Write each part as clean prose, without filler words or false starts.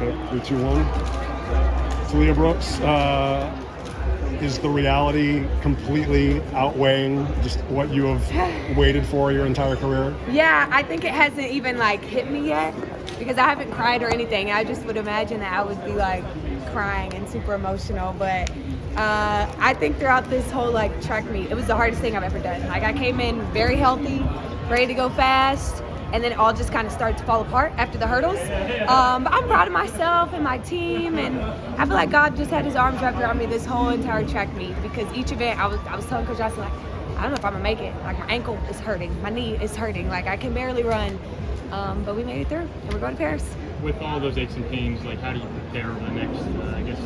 Okay, 3, 2, 1. Taliyah Brooks, is the reality completely outweighing just what you have waited for your entire career? Yeah, I think it hasn't even like hit me yet because I haven't cried or anything. I just would imagine that I would be like crying and super emotional. But I think throughout this whole like track meet, it was the hardest thing I've ever done. Like I came in very healthy, ready to go fast, and then it all just kind of started to fall apart after the hurdles. But I'm proud of myself and my team, and I feel like God just had his arms wrapped around me this whole entire track meet because each event I was telling Coach Johnson, like, I don't know if I'm gonna make it. Like my ankle is hurting, my knee is hurting, like I can barely run. But we made it through, and we're going to Paris. With all those aches and pains, like how do you prepare for the next, I guess,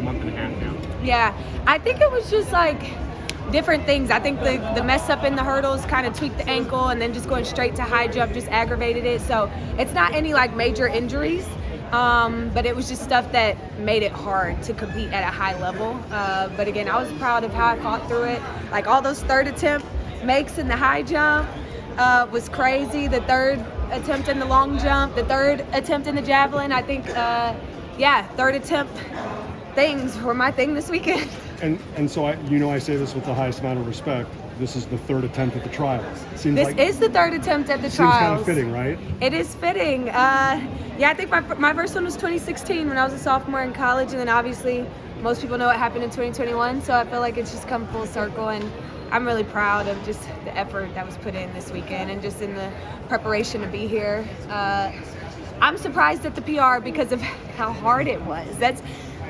month and a half now? Yeah, I think it was just like different things. I think the mess up in the hurdles kind of tweaked the ankle, and then just going straight to high jump just aggravated it. So it's not any like major injuries, but it was just stuff that made it hard to compete at a high level. But again, I was proud of how I fought through it. Like all those third attempt makes in the high jump was crazy. The third attempt in the long jump, the third attempt in the javelin. I think, third attempt things were my thing this weekend. And so I say this with the highest amount of respect. This is the third attempt at the trials. This is the third attempt at the trials. Seems kind of fitting, right? It is fitting. I think my first one was 2016 when I was a sophomore in college, and then obviously most people know what happened in 2021. So I feel like it's just come full circle, and I'm really proud of just the effort that was put in this weekend and just in the preparation to be here. I'm surprised at the PR because of how hard it was. That's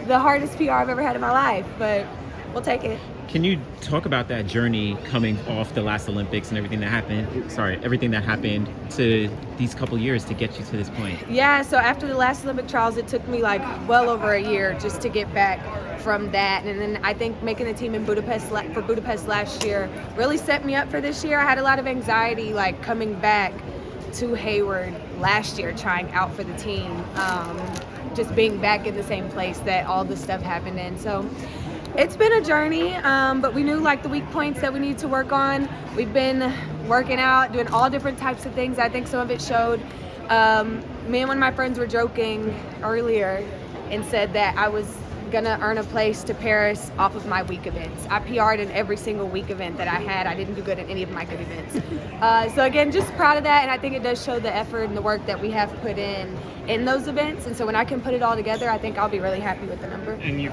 the hardest PR I've ever had in my life, but we'll take it. Can you talk about that journey coming off the last Olympics and everything that happened to these couple years to get you to this point? Yeah, so after the last Olympic trials, it took me like well over a year just to get back from that. And then I think making the team in Budapest last year really set me up for this year. I had a lot of anxiety like coming back to Hayward last year, trying out for the team, just being back in the same place that all this stuff happened in. So it's been a journey, but we knew like the weak points that we need to work on. We've been working out, doing all different types of things. I think some of it showed. Me and one of my friends were joking earlier and said that I was gonna earn a place to Paris off of my week events. I PR'd in every single week event that I had. I didn't do good at any of my good events. So again, just proud of that, and I think it does show the effort and the work that we have put in those events. And so when I can put it all together, I think I'll be really happy with the number. And you